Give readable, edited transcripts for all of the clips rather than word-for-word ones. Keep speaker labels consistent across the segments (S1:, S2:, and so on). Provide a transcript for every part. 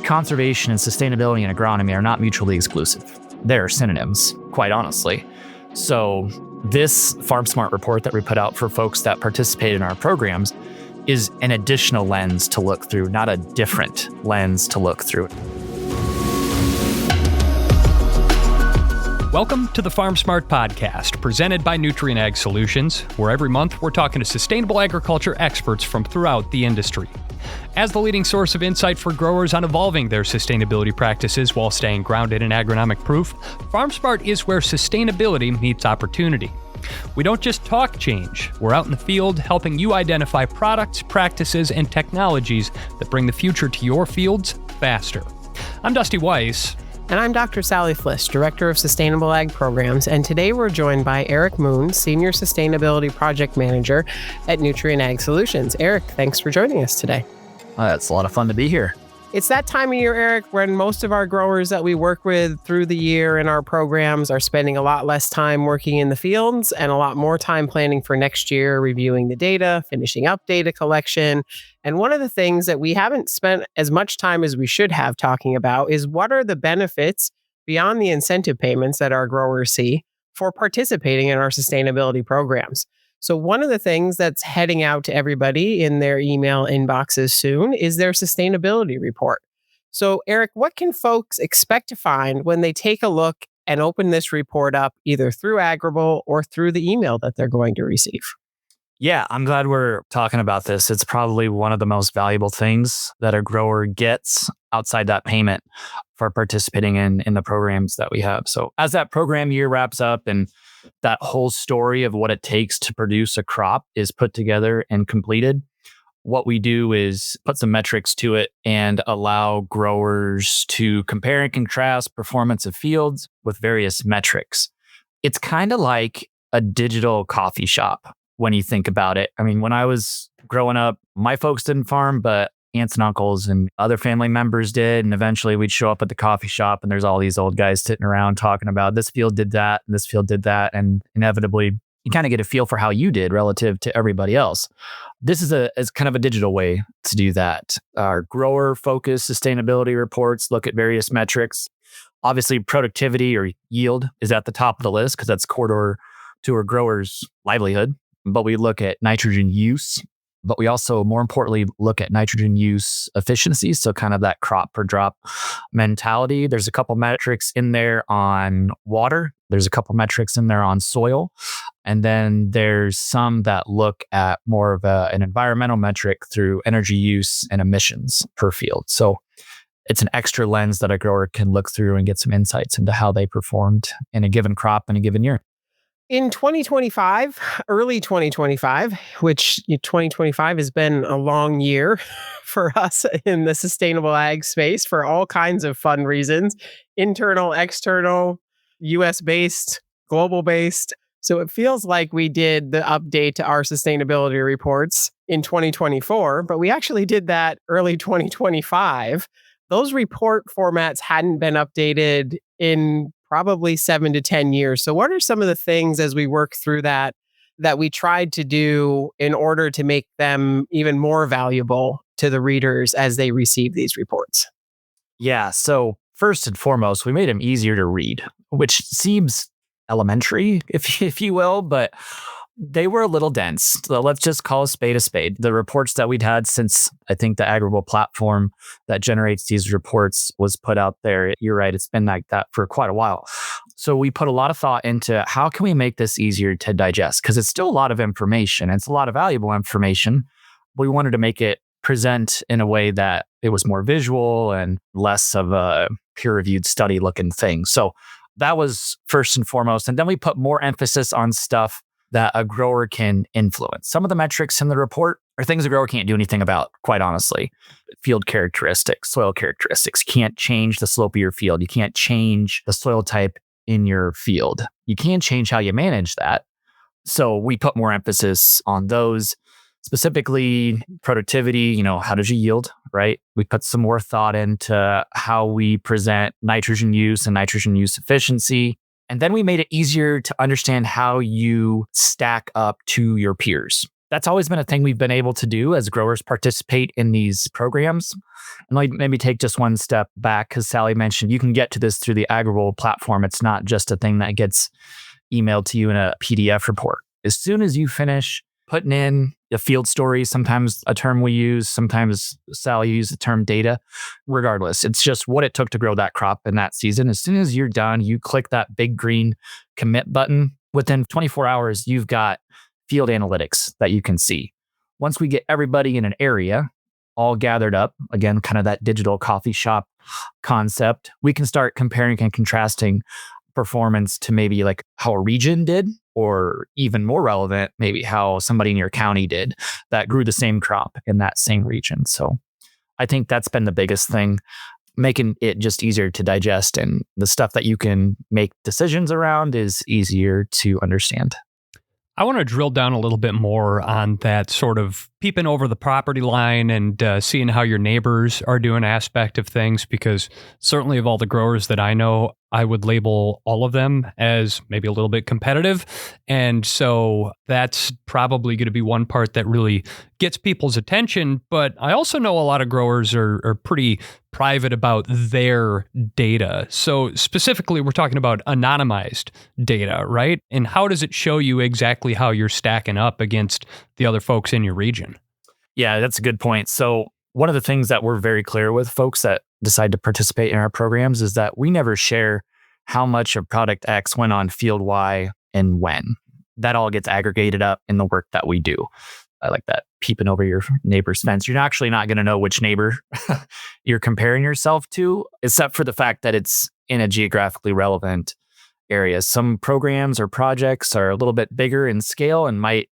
S1: conservation and sustainability and agronomy are not mutually exclusive. They're synonyms, quite honestly. So this FARMSMART report that we put out for folks that participate in our programs is an additional lens to look through, not a different lens to look through.
S2: Welcome to the FARMSMART Podcast, presented by Nutrien Ag Solutions, where every month we're talking to sustainable agriculture experts from throughout the industry. As the leading source of insight for growers on evolving their sustainability practices while staying grounded in agronomic proof, FARMSMART is where sustainability meets opportunity. We don't just talk change, we're out in the field helping you identify products, practices, and technologies that bring the future to your fields faster. I'm Dusty Weiss.
S3: And I'm Dr. Sally Fliss, Director of Sustainable Ag Programs, and today we're joined by Eric Moon, Senior Sustainability Project Manager at Nutrien Ag Solutions. Eric, thanks for joining us today.
S1: It's a lot of fun to be here.
S3: It's that time of year, Eric, when most of our growers that we work with through the year in our programs are spending a lot less time working in the fields and a lot more time planning for next year, reviewing the data, finishing up data collection. And one of the things that we haven't spent as much time as we should have talking about is what are the benefits beyond the incentive payments that our growers see for participating in our sustainability programs. So one of the things that's heading out to everybody in their email inboxes soon is their sustainability report. So Eric, what can folks expect to find when they take a look and open this report up either through Agrible or through the email that they're going to receive?
S1: Yeah, I'm glad we're talking about this. It's probably one of the most valuable things that a grower gets outside that payment for participating in the programs that we have. So as that program year wraps up and that whole story of what it takes to produce a crop is put together and completed, what we do is put some metrics to it and allow growers to compare and contrast performance of fields with various metrics. It's kind of like a digital coffee shop when you think about it. I mean, when I was growing up, my folks didn't farm, but aunts and uncles and other family members did. And eventually we'd show up at the coffee shop and there's all these old guys sitting around talking about this field did that and this field did that. And inevitably you kind of get a feel for how you did relative to everybody else. This is kind of a digital way to do that. Our grower focused sustainability reports look at various metrics. Obviously productivity or yield is at the top of the list because that's core to our growers' livelihood. But we look at nitrogen use, but we also, more importantly, look at nitrogen use efficiency. So kind of that crop per drop mentality. There's a couple metrics in there on water. There's a couple metrics in there on soil. And then there's some that look at more of an environmental metric through energy use and emissions per field. So it's an extra lens that a grower can look through and get some insights into how they performed in a given crop in a given year.
S3: In 2025, early 2025, which 2025 has been a long year for us in the sustainable ag space for all kinds of fun reasons, internal, external, US-based, global-based. So it feels like we did the update to our sustainability reports in 2024, but we actually did that early 2025. Those report formats hadn't been updated in probably 7 to 10 years. So what are some of the things as we work through that we tried to do in order to make them even more valuable to the readers as they receive these reports?
S1: Yeah. So first and foremost, we made them easier to read, which seems elementary, if you will, but they were a little dense. So let's just call a spade a spade. The reports that we'd had since I think the Agrible platform that generates these reports was put out there. You're right. It's been like that for quite a while. So we put a lot of thought into how can we make this easier to digest? Because it's still a lot of information. It's a lot of valuable information. We wanted to make it present in a way that it was more visual and less of a peer-reviewed study looking thing. So that was first and foremost. And then we put more emphasis on stuff that a grower can influence. Some of the metrics in the report are things a grower can't do anything about, quite honestly. Field characteristics, soil characteristics. You can't change the slope of your field. You can't change the soil type in your field. You can change how you manage that. So we put more emphasis on those. Specifically, productivity, how does you yield, right? We put some more thought into how we present nitrogen use and nitrogen use efficiency. And then we made it easier to understand how you stack up to your peers. that's always been a thing we've been able to do as growers participate in these programs. And like maybe take just one step back, because Sally mentioned you can get to this through the Agrible platform. It's not just a thing that gets emailed to you in a PDF report. As soon as you finish putting in the field story, sometimes a term we use, sometimes Sally used the term data, regardless, it's just what it took to grow that crop in that season. As soon as you're done, you click that big green commit button. Within 24 hours, you've got field analytics that you can see. Once we get everybody in an area all gathered up, again, kind of that digital coffee shop concept, we can start comparing and contrasting performance to maybe like how a region did, or even more relevant, maybe how somebody in your county did that grew the same crop in that same region. So I think that's been the biggest thing, making it just easier to digest, and the stuff that you can make decisions around is easier to understand.
S2: I want to drill down a little bit more on that sort of peeping over the property line and seeing how your neighbors are doing aspect of things, because certainly of all the growers that I know, I would label all of them as maybe a little bit competitive. And so that's probably going to be one part that really gets people's attention. But I also know a lot of growers are pretty private about their data. So specifically, we're talking about anonymized data, right? And how does it show you exactly how you're stacking up against the other folks in your region?
S1: Yeah, that's a good point. So one of the things that we're very clear with folks that decide to participate in our programs is that we never share how much of product X went on field Y and when. That all gets aggregated up in the work that we do. I like that, peeping over your neighbor's fence. You're actually not going to know which neighbor you're comparing yourself to, except for the fact that it's in a geographically relevant area. Some programs or projects are a little bit bigger in scale and might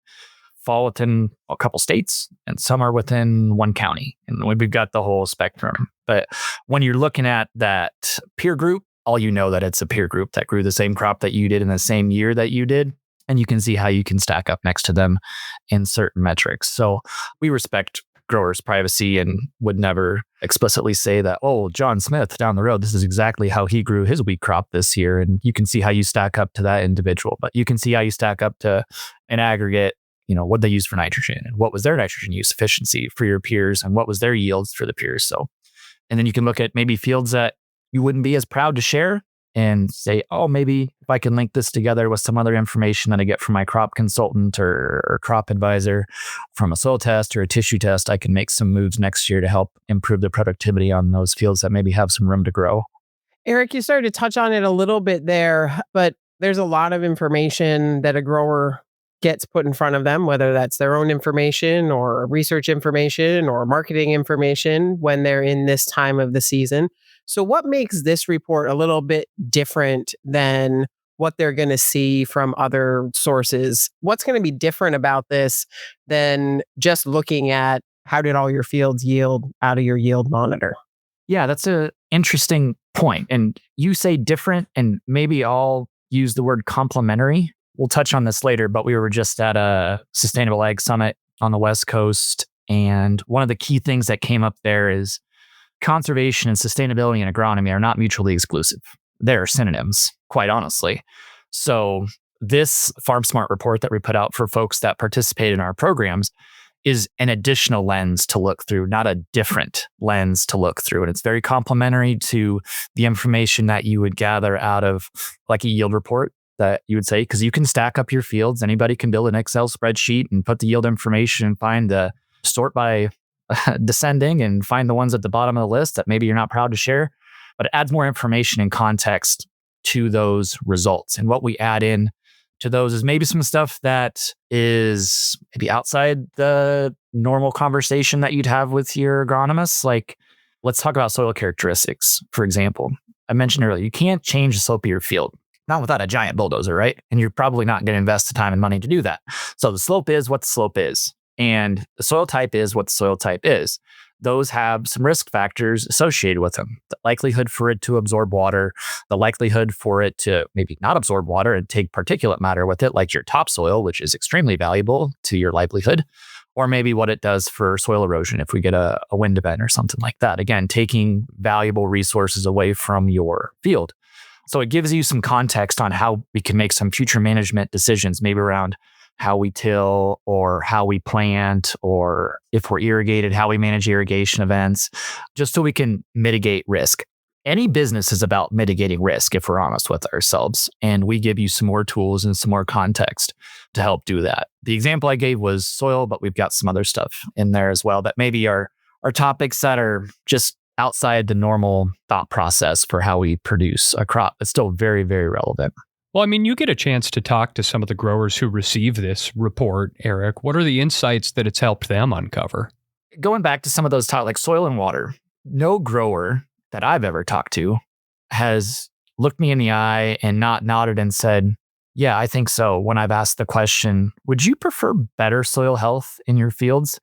S1: fall within a couple states, and some are within one county. And we've got the whole spectrum. But when you're looking at that peer group, all you know that it's a peer group that grew the same crop that you did in the same year that you did. And you can see how you can stack up next to them in certain metrics. So we respect growers' privacy and would never explicitly say that, oh, John Smith down the road, this is exactly how he grew his wheat crop this year. And you can see how you stack up to that individual, but you can see how you stack up to an aggregate, what they use for nitrogen and what was their nitrogen use efficiency for your peers and what was their yields for the peers. So, and then you can look at maybe fields that you wouldn't be as proud to share and say, oh, maybe if I can link this together with some other information that I get from my crop consultant or crop advisor from a soil test or a tissue test, I can make some moves next year to help improve the productivity on those fields that maybe have some room to grow.
S3: Eric, you started to touch on it a little bit there, but there's a lot of information that a grower gets put in front of them, whether that's their own information or research information or marketing information when they're in this time of the season. So what makes this report a little bit different than what they're going to see from other sources? What's going to be different about this than just looking at how did all your fields yield out of your yield monitor?
S1: Yeah, that's an interesting point. And you say different, and maybe I'll use the word complementary. We'll touch on this later, but we were just at a Sustainable Ag Summit on the West Coast. And one of the key things that came up there is conservation and sustainability and agronomy are not mutually exclusive. They're synonyms, quite honestly. So this FARMSMART report that we put out for folks that participate in our programs is an additional lens to look through, not a different lens to look through. And it's very complementary to the information that you would gather out of like a yield report that you would say, because you can stack up your fields. Anybody can build an Excel spreadsheet and put the yield information and find the sort by descending and find the ones at the bottom of the list that maybe you're not proud to share, but it adds more information and context to those results. And what we add in to those is maybe some stuff that is maybe outside the normal conversation that you'd have with your agronomists. Like, let's talk about soil characteristics, for example. I mentioned earlier, you can't change the slope of your field, not without a giant bulldozer, right? And you're probably not going to invest the time and money to do that. So the slope is what the slope is. And the soil type is what the soil type is. Those have some risk factors associated with them. The likelihood for it to absorb water, the likelihood for it to maybe not absorb water and take particulate matter with it, like your topsoil, which is extremely valuable to your livelihood, or maybe what it does for soil erosion if we get a wind event or something like that. Again, taking valuable resources away from your field. So it gives you some context on how we can make some future management decisions, maybe around how we till or how we plant, or if we're irrigated, how we manage irrigation events, just so we can mitigate risk. Any business is about mitigating risk if we're honest with ourselves. And we give you some more tools and some more context to help do that. The example I gave was soil, but we've got some other stuff in there as well that maybe are topics that are just outside the normal thought process for how we produce a crop. It's still very, very relevant.
S2: Well, I mean, you get a chance to talk to some of the growers who receive this report, Eric. What are the insights that it's helped them uncover?
S1: Going back to some of those topics, like soil and water, no grower that I've ever talked to has looked me in the eye and not nodded and said, yeah, I think so. When I've asked the question, would you prefer better soil health in your fields?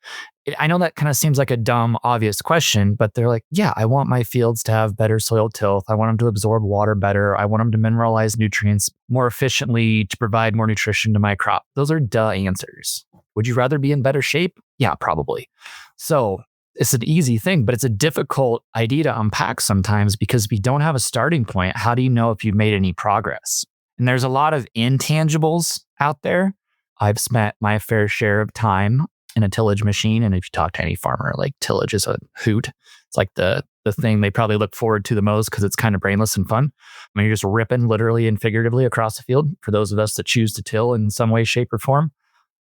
S1: I know that kind of seems like a dumb, obvious question, but they're like, yeah, I want my fields to have better soil tilth. I want them to absorb water better. I want them to mineralize nutrients more efficiently to provide more nutrition to my crop. Those are duh answers. Would you rather be in better shape? Yeah, probably. So it's an easy thing, but it's a difficult idea to unpack sometimes because we don't have a starting point. How do you know if you've made any progress? And there's a lot of intangibles out there. I've spent my fair share of time in a tillage machine. And if you talk to any farmer, like tillage is a hoot. It's like the thing they probably look forward to the most because it's kind of brainless and fun. I mean, you're just ripping literally and figuratively across the field for those of us that choose to till in some way, shape, or form.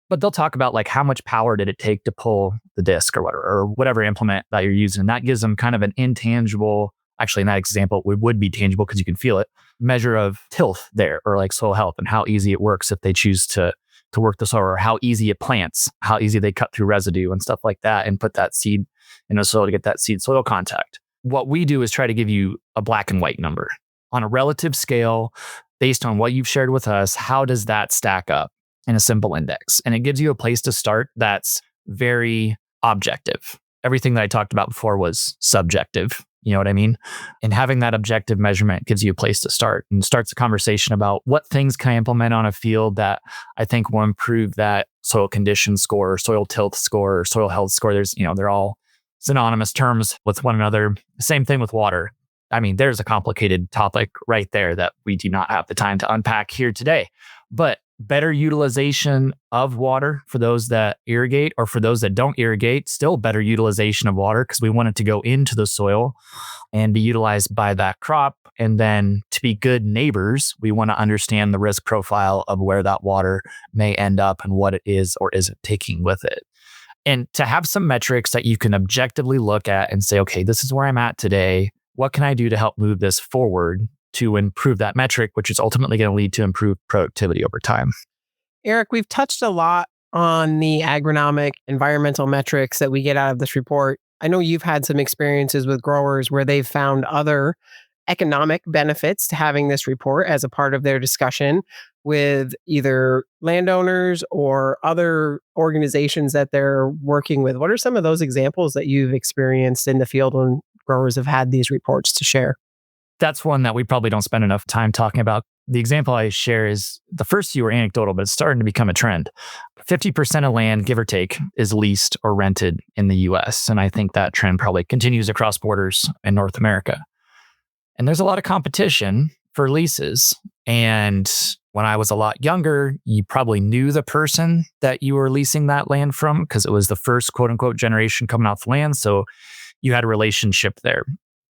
S1: But they'll talk about like how much power did it take to pull the disc or whatever implement that you're using. And that gives them kind of an intangible, actually in that example, it would be tangible because you can feel it, measure of tilth there, or like soil health and how easy it works if they choose to work the soil, or how easy it plants, how easy they cut through residue and stuff like that and put that seed in the soil to get that seed soil contact. What we do is try to give you a black and white number on a relative scale based on what you've shared with us. How does that stack up in a simple index? And it gives you a place to start that's very objective. Everything that I talked about before was subjective. You know what I mean? And having that objective measurement gives you a place to start and starts a conversation about what things can I implement on a field that I think will improve that soil condition score, or soil tilth score, or soil health score. They're all synonymous terms with one another. Same thing with water. I mean, there's a complicated topic right there that we do not have the time to unpack here today. But better utilization of water for those that irrigate, or for those that don't irrigate, still better utilization of water because we want it to go into the soil and be utilized by that crop. And then to be good neighbors, we want to understand the risk profile of where that water may end up and what it is or isn't taking with it. And to have some metrics that you can objectively look at and say, okay, this is where I'm at today. What can I do to help move this forward to improve that metric, which is ultimately going to lead to improved productivity over time?
S3: Eric, we've touched a lot on the agronomic environmental metrics that we get out of this report. I know you've had some experiences with growers where they've found other economic benefits to having this report as a part of their discussion with either landowners or other organizations that they're working with. What are some of those examples that you've experienced in the field when growers have had these reports to share?
S1: That's one that we probably don't spend enough time talking about. The example I share is the first few were anecdotal, but it's starting to become a trend. 50% of land, give or take, is leased or rented in the US. And I think that trend probably continues across borders in North America. And there's a lot of competition for leases. And when I was a lot younger, you probably knew the person that you were leasing that land from because it was the first quote unquote generation coming off the land. So you had a relationship there.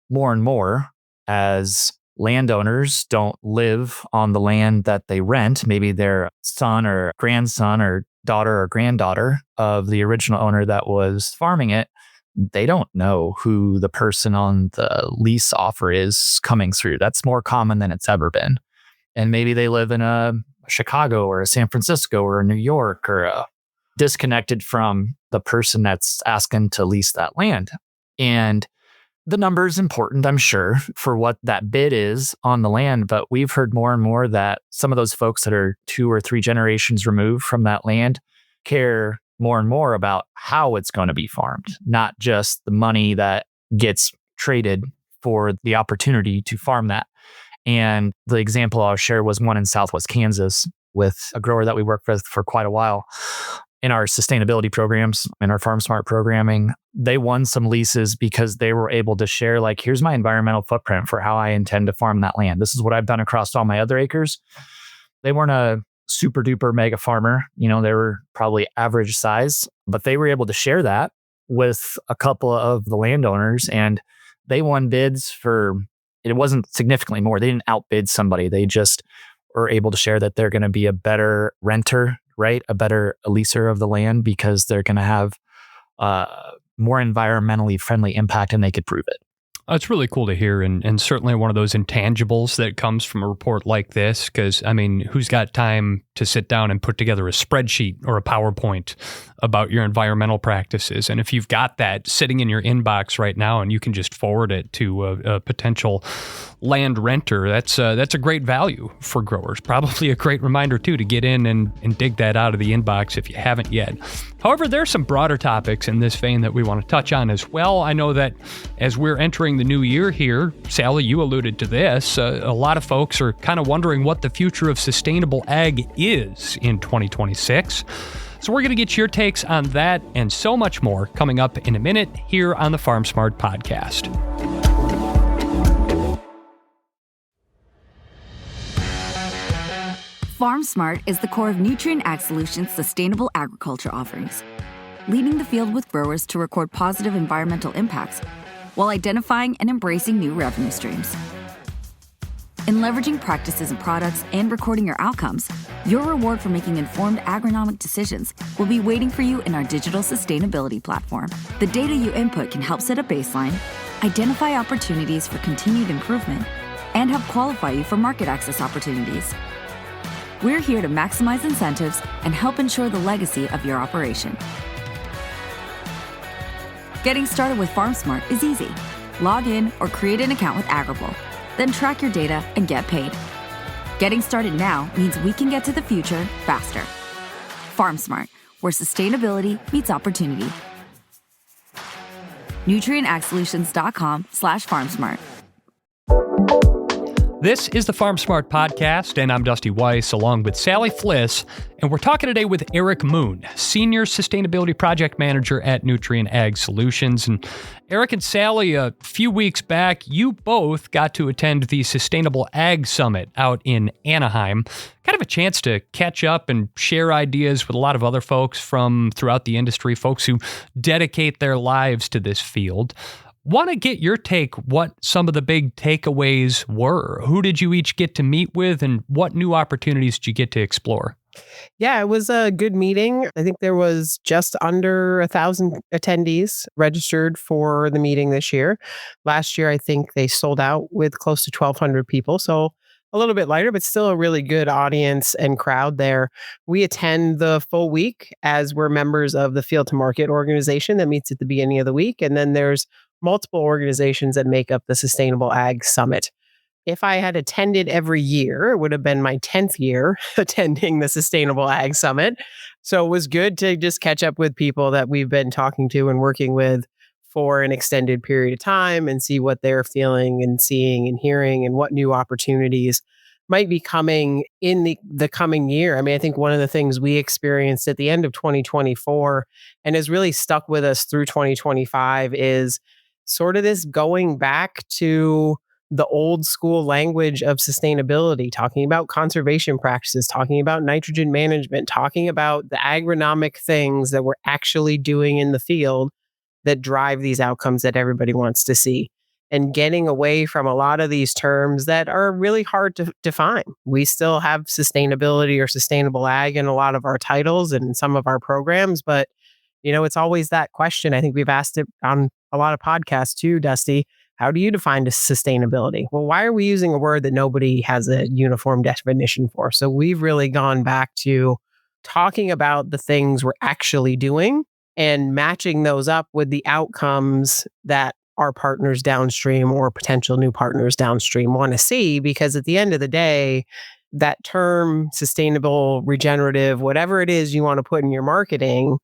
S1: More and more, as landowners don't live on the land that they rent, maybe their son or grandson or daughter or granddaughter of the original owner that was farming it, they don't know who the person on the lease offer is coming through. That's more common than it's ever been. And maybe they live in a Chicago or a San Francisco or a New York, or disconnected from the person that's asking to lease that land. And the number is important, I'm sure, for what that bid is on the land. But we've heard more and more that some of those folks that are 2 or 3 generations removed from that land care more and more about how it's going to be farmed, not just the money that gets traded for the opportunity to farm that. And the example I'll share was one in Southwest Kansas with a grower that we worked with for quite a while. In our sustainability programs, in our FARMSMART programming, they won some leases because they were able to share, like, here's my environmental footprint for how I intend to farm that land. This is what I've done across all my other acres. They weren't a super duper mega farmer. They were probably average size, but they were able to share that with a couple of the landowners, and they won bids for, it wasn't significantly more. They didn't outbid somebody. They just were able to share that they're going to be a better renter, right? A better leaser of the land because they're going to have more environmentally friendly impact, and they could prove it.
S2: It's really cool to hear, and certainly one of those intangibles that comes from a report like this, because, who's got time to sit down and put together a spreadsheet or a PowerPoint about your environmental practices? And if you've got that sitting in your inbox right now and you can just forward it to a potential land renter, that's a great value for growers. Probably a great reminder, too, to get in and dig that out of the inbox if you haven't yet. However, there are some broader topics in this vein that we want to touch on as well. I know that as we're entering the new year here, Sally, you alluded to this, a lot of folks are kind of wondering what the future of sustainable ag is in 2026. So we're going to get your takes on that and so much more coming up in a minute here on the FARMSMART Podcast.
S4: FARMSMART is the core of Nutrien Ag Solutions' sustainable agriculture offerings, leading the field with growers to record positive environmental impacts while identifying and embracing new revenue streams. In leveraging practices and products and recording your outcomes, your reward for making informed agronomic decisions will be waiting for you in our digital sustainability platform. The data you input can help set a baseline, identify opportunities for continued improvement, and help qualify you for market access opportunities. We're here to maximize incentives and help ensure the legacy of your operation. Getting started with FARMSMART is easy. Log in or create an account with Agrible, then track your data and get paid. Getting started now means we can get to the future faster. FARMSMART, where sustainability meets opportunity. NutrienAgSolutions.com/FarmSmart.
S2: This is the FARMSMART Podcast, and I'm Dusty Weiss along with Sally Fliss, and we're talking today with Eric Moon, Senior Sustainability Project Manager at Nutrien Ag Solutions. And Eric and Sally, a few weeks back, you both got to attend the Sustainable Ag Summit out in Anaheim. Kind of a chance to catch up and share ideas with a lot of other folks from throughout the industry, folks who dedicate their lives to this field. Want to get your take what some of the big takeaways were. Who did you each get to meet with, and what new opportunities did you get to explore?
S3: Yeah, it was a good meeting. I think there was just under 1,000 attendees registered for the meeting this year. Last year, I think they sold out with close to 1,200 people. So a little bit lighter, but still a really good audience and crowd there. We attend the full week as we're members of the Field to Market organization that meets at the beginning of the week. And then there's multiple organizations that make up the Sustainable Ag Summit. If I had attended every year, it would have been my 10th year attending the Sustainable Ag Summit. So it was good to just catch up with people that we've been talking to and working with for an extended period of time and see what they're feeling and seeing and hearing and what new opportunities might be coming in the coming year. I think one of the things we experienced at the end of 2024 and has really stuck with us through 2025 is sort of this going back to the old school language of sustainability, talking about conservation practices, talking about nitrogen management, talking about the agronomic things that we're actually doing in the field that drive these outcomes that everybody wants to see, and getting away from a lot of these terms that are really hard to define. We still have sustainability or sustainable ag in a lot of our titles and in some of our programs, but it's always that question. I think we've asked it on a lot of podcasts too, Dusty. How do you define sustainability? Well, why are we using a word that nobody has a uniform definition for? So we've really gone back to talking about the things we're actually doing and matching those up with the outcomes that our partners downstream or potential new partners downstream want to see. Because at the end of the day, that term, sustainable, regenerative, whatever it is you want to put in your marketing,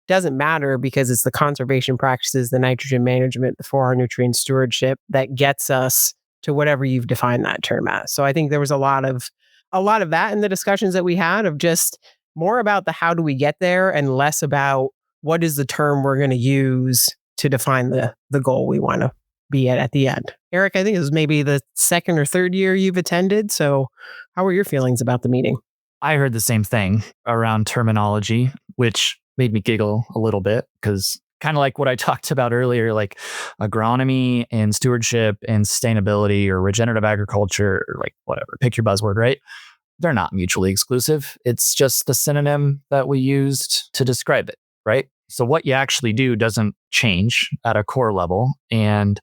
S3: doesn't matter, because it's the conservation practices, the nitrogen management, the 4R nutrient stewardship that gets us to whatever you've defined that term as. So I think there was a lot of that in the discussions that we had, of just more about the how do we get there and less about what is the term we're going to use to define the goal we want to be at the end. Eric, I think it was maybe the second or third year you've attended. So how were your feelings about the meeting?
S1: I heard the same thing around terminology, which made me giggle a little bit because kind of like what I talked about earlier, like agronomy and stewardship and sustainability or regenerative agriculture, or like whatever, pick your buzzword, right? They're not mutually exclusive. It's just the synonym that we used to describe it, right? So what you actually do doesn't change at a core level. And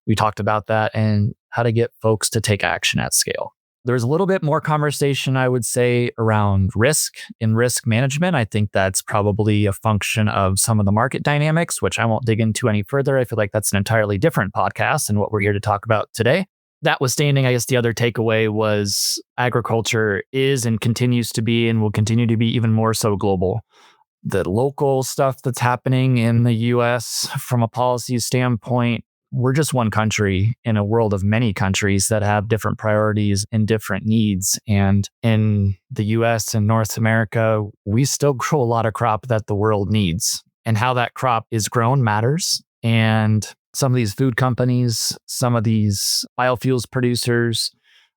S1: we talked about that and how to get folks to take action at scale. There's a little bit more conversation, I would say, around risk and risk management. I think that's probably a function of some of the market dynamics, which I won't dig into any further. I feel like that's an entirely different podcast than what we're here to talk about today. That withstanding, I guess the other takeaway was agriculture is and continues to be and will continue to be even more so global. The local stuff that's happening in the US from a policy standpoint, we're just one country in a world of many countries that have different priorities and different needs. And in the US and North America, we still grow a lot of crop that the world needs. And how that crop is grown matters. And some of these food companies, some of these biofuels producers,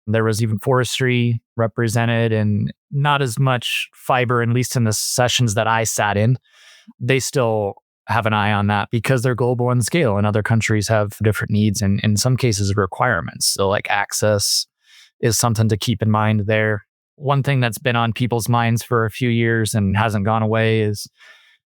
S1: there was even forestry represented and not as much fiber, at least in the sessions that I sat in. They still have an eye on that because they're global in scale and other countries have different needs and in some cases requirements. So like access is something to keep in mind there. One thing that's been on people's minds for a few years and hasn't gone away is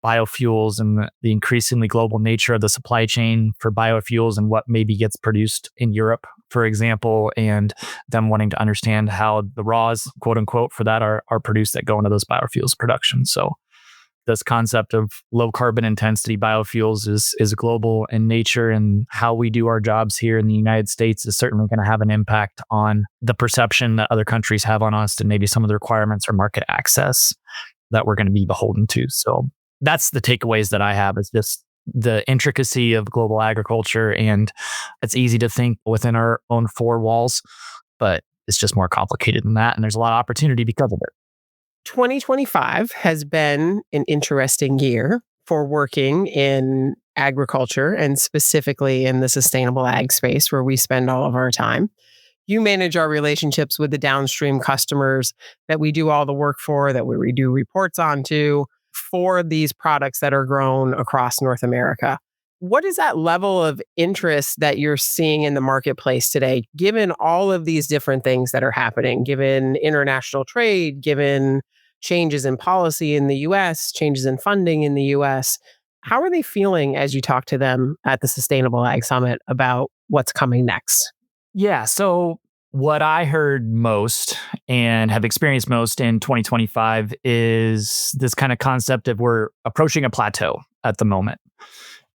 S1: biofuels and the increasingly global nature of the supply chain for biofuels and what maybe gets produced in Europe, for example, and them wanting to understand how the raws, quote unquote, for that are produced that go into those biofuels production. So this concept of low carbon intensity biofuels is global in nature, and how we do our jobs here in the United States is certainly going to have an impact on the perception that other countries have on us and maybe some of the requirements or market access that we're going to be beholden to. So that's the takeaways that I have, is just the intricacy of global agriculture. And it's easy to think within our own four walls, but it's just more complicated than that. And there's a lot of opportunity because of it.
S3: 2025 has been an interesting year for working in agriculture and specifically in the sustainable ag space where we spend all of our time. You manage our relationships with the downstream customers that we do all the work for, that we do reports onto for these products that are grown across North America. What is that level of interest that you're seeing in the marketplace today, given all of these different things that are happening, given international trade, given changes in policy in the US, changes in funding in the US? How are they feeling as you talk to them at the Sustainable Ag Summit about what's coming next?
S1: Yeah. So what I heard most and have experienced most in 2025 is this kind of concept of we're approaching a plateau at the moment.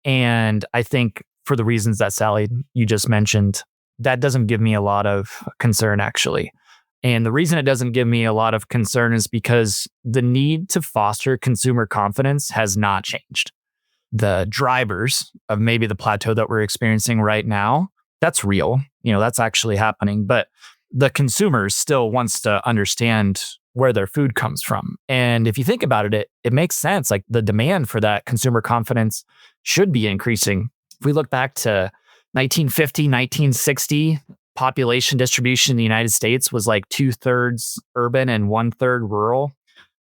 S1: And I think for the reasons that Sally, you just mentioned, that doesn't give me a lot of concern, actually. And the reason it doesn't give me a lot of concern is because the need to foster consumer confidence has not changed. The drivers of maybe the plateau that we're experiencing right now, that's real. That's actually happening. But the consumer still wants to understand where their food comes from. And if you think about it, it makes sense. Like the demand for that consumer confidence should be increasing. If we look back to 1950, 1960, population distribution in the United States was like 2/3 urban and 1/3 rural.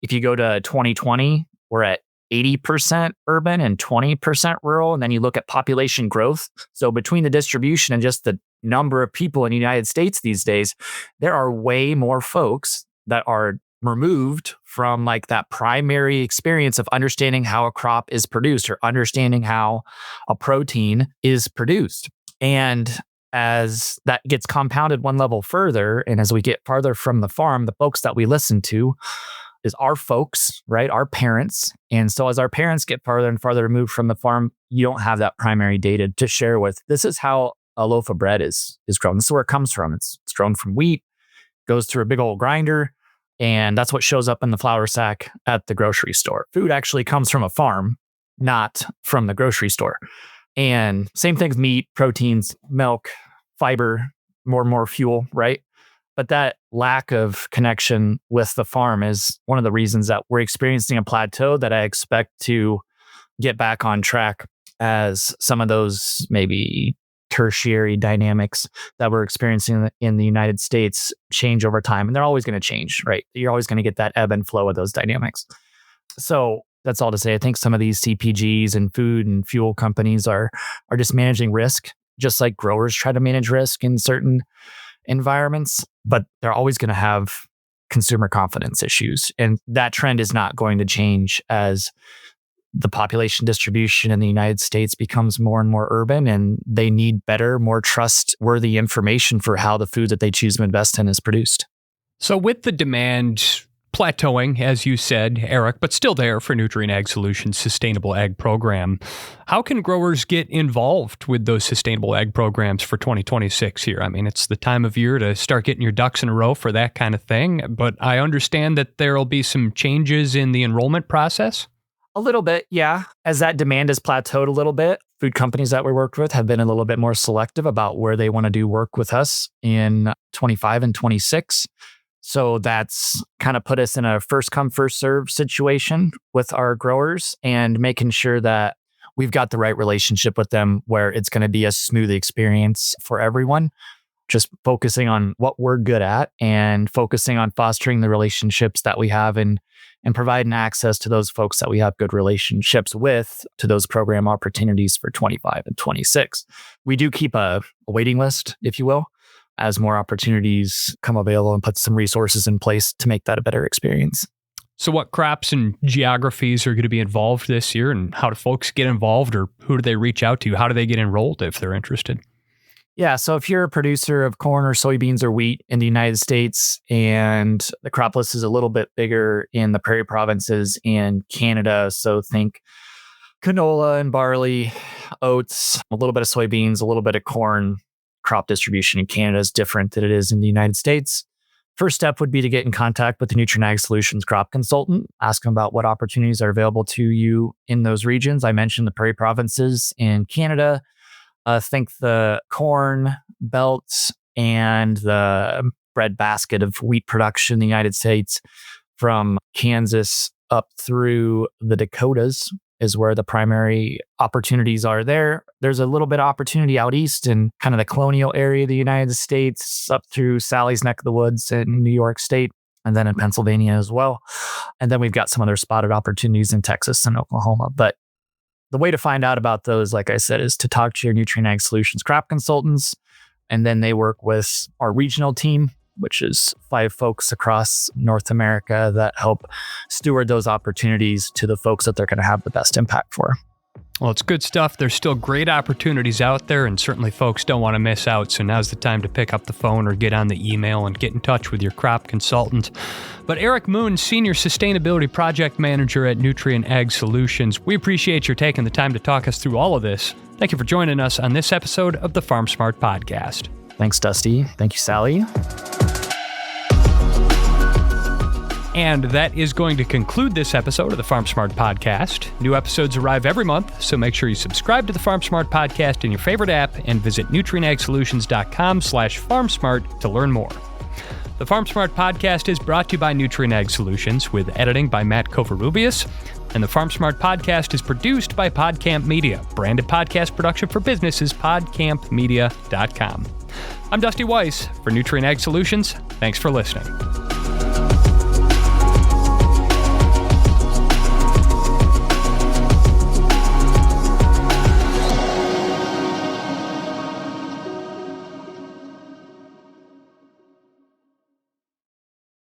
S1: If you go to 2020, we're at 80% urban and 20% rural. And then you look at population growth. So between the distribution and just the number of people in the United States these days, there are way more folks that are removed from like that primary experience of understanding how a crop is produced or understanding how a protein is produced. And as that gets compounded one level further, and as we get farther from the farm, the folks that we listen to is our folks, right? Our parents. And so as our parents get farther and farther removed from the farm, you don't have that primary data to share with. This is how a loaf of bread is grown. This is where it comes from. It's grown from wheat, goes through a big old grinder, and that's what shows up in the flour sack at the grocery store. Food actually comes from a farm, not from the grocery store. And same things, meat, proteins, milk, fiber, more and more fuel, right? But that lack of connection with the farm is one of the reasons that we're experiencing a plateau that I expect to get back on track as some of those maybe tertiary dynamics that we're experiencing in the United States change over time. And they're always going to change, right? You're always going to get that ebb and flow of those dynamics. So that's all to say. I think some of these CPGs and food and fuel companies are just managing risk, just like growers try to manage risk in certain environments, but they're always going to have consumer confidence issues. And that trend is not going to change as the population distribution in the United States becomes more and more urban, and they need better, more trustworthy information for how the food that they choose to invest in is produced.
S2: So with the demand plateauing, as you said, Eric, but still there for Nutrien Ag Solutions Sustainable Ag Program, how can growers get involved with those sustainable ag programs for 2026 here? I mean, it's the time of year to start getting your ducks in a row for that kind of thing, but I understand that there'll be some changes in the enrollment process.
S1: A little bit, yeah. As that demand has plateaued a little bit, food companies that we worked with have been a little bit more selective about where they want to do work with us in 25 and 26. So that's kind of put us in a first come, first serve situation with our growers and making sure that we've got the right relationship with them where it's going to be a smooth experience for everyone. Just focusing on what we're good at and focusing on fostering the relationships that we have and providing access to those folks that we have good relationships with to those program opportunities for 25 and 26. We do keep a waiting list, if you will, as more opportunities come available and put some resources in place to make that a better experience.
S2: So what crops and geographies are going to be involved this year, and how do folks get involved, or who do they reach out to? How do they get enrolled if they're interested?
S1: Yeah, so if you're a producer of corn or soybeans or wheat in the United States, and the crop list is a little bit bigger in the prairie provinces in Canada, so think canola and barley, oats, a little bit of soybeans, a little bit of corn. Crop distribution in Canada is different than it is in the United States. First step would be to get in contact with the Nutrien Ag Solutions crop consultant, ask them about what opportunities are available to you in those regions. I mentioned the prairie provinces in Canada. Think the corn belts and the breadbasket of wheat production in the United States from Kansas up through the Dakotas is where the primary opportunities are there. There's a little bit of opportunity out east in kind of the colonial area of the United States, up through Sally's neck of the woods in New York State, and then in Pennsylvania as well. And then we've got some other spotted opportunities in Texas and Oklahoma. But the way to find out about those, like I said, is to talk to your Nutrien Ag Solutions crop consultants. And then they work with our regional team, which is 5 folks across North America that help steward those opportunities to the folks that they're going to have the best impact for.
S2: Well, it's good stuff. There's still great opportunities out there, and certainly folks don't want to miss out. So now's the time to pick up the phone or get on the email and get in touch with your crop consultant. But Eric Moon, Senior Sustainability Project Manager at Nutrien Ag Solutions, we appreciate your taking the time to talk us through all of this. Thank you for joining us on this episode of the FARMSMART Podcast.
S1: Thanks, Dusty. Thank you, Sally.
S2: And that is going to conclude this episode of the FARMSMART Podcast. New episodes arrive every month, so make sure you subscribe to the FARMSMART Podcast in your favorite app and visit nutrienagsolutions.com/FarmSmart to learn more. The FARMSMART Podcast is brought to you by Nutrien Ag Solutions with editing by Matt Covarrubias. And the FARMSMART Podcast is produced by PodCamp Media, branded podcast production for businesses, podcampmedia.com. I'm Dusty Weiss for Nutrien Ag Solutions. Thanks for listening.